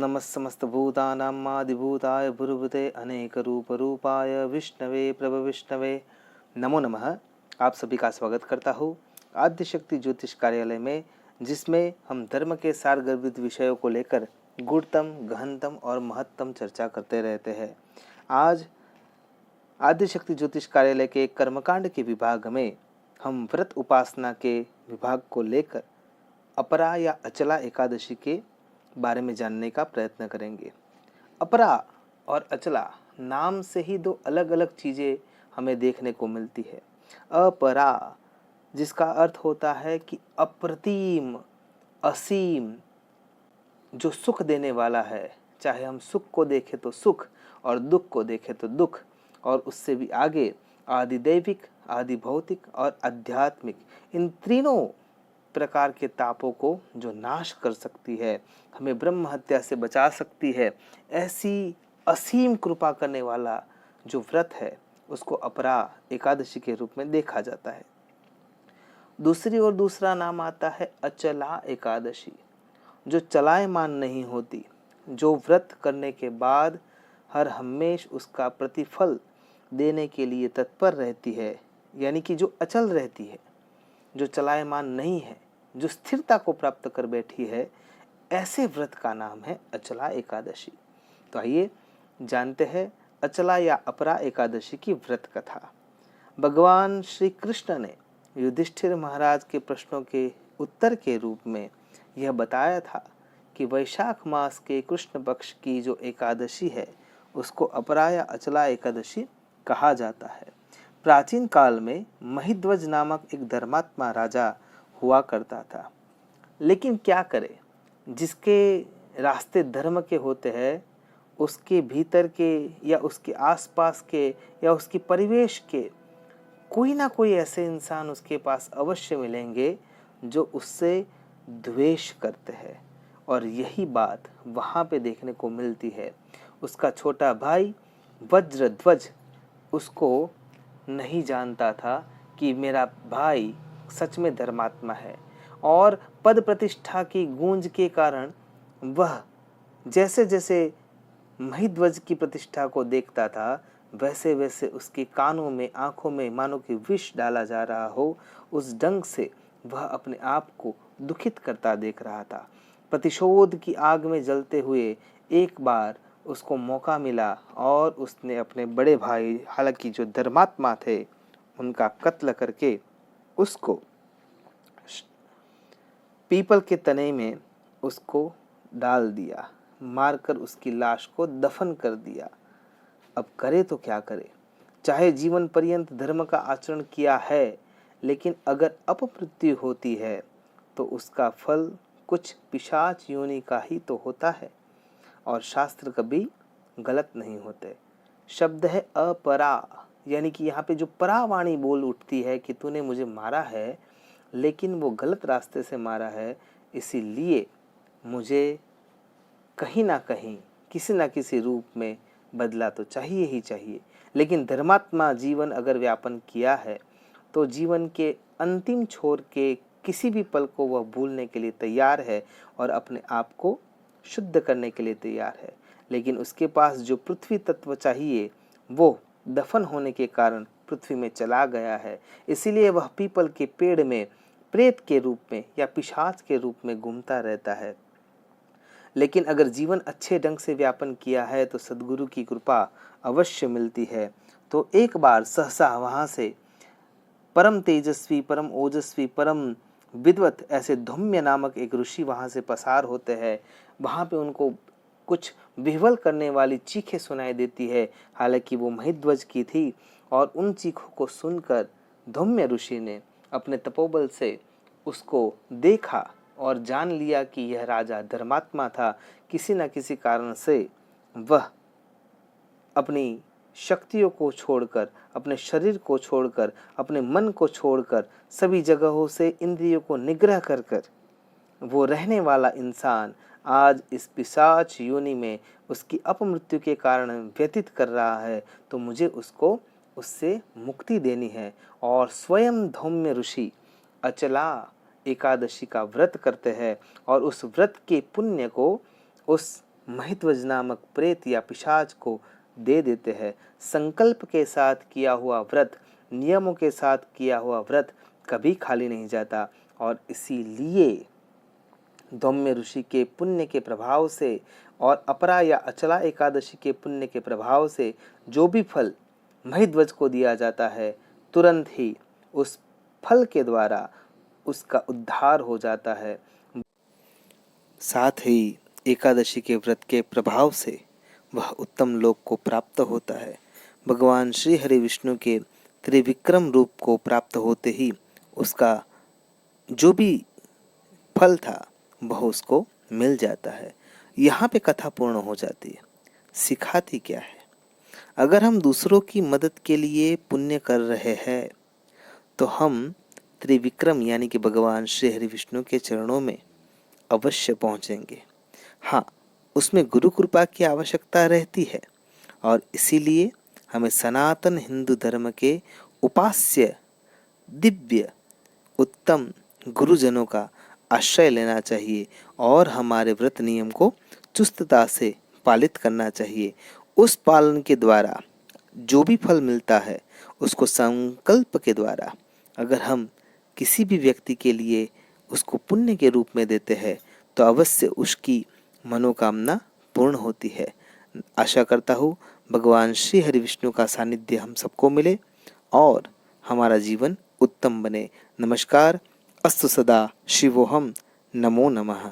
नमः समस्तभूतानां आदिभूताय भूर्भुते अनेकरूपरूपाय विष्णवे प्रभविष्णवे नमो नमः। आप सभी का स्वागत करता हूँ आद्य शक्ति ज्योतिष कार्यालय में, जिसमें हम धर्म के सारगर्भित विषयों को लेकर गुणतम, गहनतम और महत्तम चर्चा करते रहते हैं। आज आद्य शक्ति ज्योतिष कार्यालय के कर्मकांड के विभाग में हम व्रत उपासना के विभाग को लेकर अपरा या अचला एकादशी के बारे में जानने का प्रयत्न करेंगे। अपरा और अचला नाम से ही दो अलग अलग चीज़ें हमें देखने को मिलती है। अपरा जिसका अर्थ होता है कि अप्रतिम, असीम, जो सुख देने वाला है। चाहे हम सुख को देखें तो सुख और दुख को देखें तो दुख, और उससे भी आगे आदि दैविक, आदि भौतिक और आध्यात्मिक, इन तीनों प्रकार के तापों को जो नाश कर सकती है, हमें ब्रह्म हत्या से बचा सकती है, ऐसी असीम कृपा करने वाला जो व्रत है उसको अपरा एकादशी के रूप में देखा जाता है। दूसरी ओर दूसरा नाम आता है अचला एकादशी, जो चलायमान नहीं होती, जो व्रत करने के बाद हर हमेश उसका प्रतिफल देने के लिए तत्पर रहती है, यानी कि जो अचल रहती है, जो चलायमान नहीं है, जो स्थिरता को प्राप्त कर बैठी है, ऐसे व्रत का नाम है अचला एकादशी। तो आइए जानते हैं अचला या अपरा एकादशी की व्रत कथा। भगवान श्री कृष्ण ने युधिष्ठिर महाराज के प्रश्नों के उत्तर के रूप में यह बताया था कि वैशाख मास के कृष्ण पक्ष की जो एकादशी है उसको अपरा या अचला एकादशी कहा जाता है। प्राचीन काल में महिध्वज नामक एक धर्मात्मा राजा हुआ करता था, लेकिन क्या करे, जिसके रास्ते धर्म के होते हैं उसके भीतर के या उसके आसपास के या उसके परिवेश के कोई ना कोई ऐसे इंसान उसके पास अवश्य मिलेंगे जो उससे द्वेष करते हैं। और यही बात वहाँ पे देखने को मिलती है। उसका छोटा भाई वज्रध्वज उसको नहीं जानता था कि मेरा भाई सच में धर्मात्मा है, और पद प्रतिष्ठा की गूंज के कारण वह जैसे जैसे महिध्वज की प्रतिष्ठा को देखता था वैसे वैसे उसके कानों में, आंखों में मानो कि विष डाला जा रहा हो, उस ढंग से वह अपने आप को दुखित करता देख रहा था। प्रतिशोध की आग में जलते हुए एक बार उसको मौका मिला और उसने अपने बड़े भाई, हालांकि जो धर्मात्मा थे, उनका कत्ल करके उसको पीपल के तने में उसको डाल दिया, मारकर उसकी लाश को दफन कर दिया। अब करे तो क्या करे, चाहे जीवन पर्यंत धर्म का आचरण किया है, लेकिन अगर अपमृत्यु होती है तो उसका फल कुछ पिशाच योनि का ही तो होता है, और शास्त्र कभी गलत नहीं होते। शब्द है अपरा, यानी कि यहाँ पे जो परावाणी बोल उठती है कि तूने मुझे मारा है, लेकिन वो गलत रास्ते से मारा है, इसीलिए मुझे कहीं ना कहीं किसी ना किसी रूप में बदला तो चाहिए ही चाहिए। लेकिन धर्मात्मा जीवन अगर व्यापन किया है तो जीवन के अंतिम छोर के किसी भी पल को वह भूलने के लिए तैयार है और अपने आप को शुद्ध करने के लिए तैयार है। लेकिन उसके पास जो पृथ्वी तत्व चाहिए वो दफन होने के कारण पृथ्वी में चला गया है, इसीलिए वह पीपल के पेड़ में प्रेत के रूप में या पिशाच के रूप में घूमता रहता है। लेकिन अगर जीवन अच्छे ढंग से व्यापन किया है तो सद्गुरु की कृपा अवश्य मिलती है। तो एक बार सहसा वहाँ से परम तेजस्वी, परम ओजस्वी, परम विद्वत ऐसे धौम्य नामक एक ऋषि वहाँ से पसार होते हैं। वहाँ पे उनको कुछ विह्वल करने वाली चीखें सुनाई देती है, हालांकि वो महिध्वज की थी, और उन चीखों को सुनकर धौम्य ऋषि ने अपने तपोबल से उसको देखा और जान लिया कि यह राजा धर्मात्मा था। किसी न किसी कारण से वह अपनी शक्तियों को छोड़कर, अपने शरीर को छोड़कर, अपने मन को छोड़कर, सभी जगहों से इंद्रियों को निग्रह कर कर वो रहने वाला इंसान आज इस पिशाच योनि में उसकी अपमृत्यु के कारण व्यतीत कर रहा है। तो मुझे उसको उससे मुक्ति देनी है। और स्वयं धौम्य ऋषि अचला एकादशी का व्रत करते हैं और उस व्रत के पुण्य को उस महिध्वज नामक प्रेत या पिशाच को दे देते हैं। संकल्प के साथ किया हुआ व्रत, नियमों के साथ किया हुआ व्रत कभी खाली नहीं जाता और इसीलिए धौम्य ऋषि के पुण्य के प्रभाव से और अपरा या अचला एकादशी के पुण्य के प्रभाव से जो भी फल महिध्वज को दिया जाता है, तुरंत ही उस फल के द्वारा उसका उद्धार हो जाता है। साथ ही एकादशी के व्रत के प्रभाव से वह उत्तम लोक को प्राप्त होता है। भगवान श्री हरि विष्णु के त्रिविक्रम रूप को प्राप्त होते ही उसका जो भी फल था वह उसको मिल जाता है। यहाँ पे कथा पूर्ण हो जाती है। सिखाती क्या है? अगर हम दूसरों की मदद के लिए पुण्य कर रहे हैं तो हम त्रिविक्रम यानी कि भगवान श्री हरि विष्णु के चरणों में अवश्य पहुँचेंगे। हाँ, उसमें गुरु कृपा की आवश्यकता रहती है और इसीलिए हमें सनातन हिंदू धर्म के उपास्य दिव्य उत्तम गुरुजनों का आश्रय लेना चाहिए और हमारे व्रत नियम को चुस्तता से पालित करना चाहिए। उस पालन के द्वारा जो भी फल मिलता है उसको संकल्प के द्वारा अगर हम किसी भी व्यक्ति के लिए उसको पुण्य के रूप में देते हैं तो अवश्य उसकी मनोकामना पूर्ण होती है। आशा करता हूँ भगवान श्री हरि विष्णु का सानिध्य हम सबको मिले और हमारा जीवन उत्तम बने। नमस्कार। अस्तु सदा शिवोहम। नमो नमः।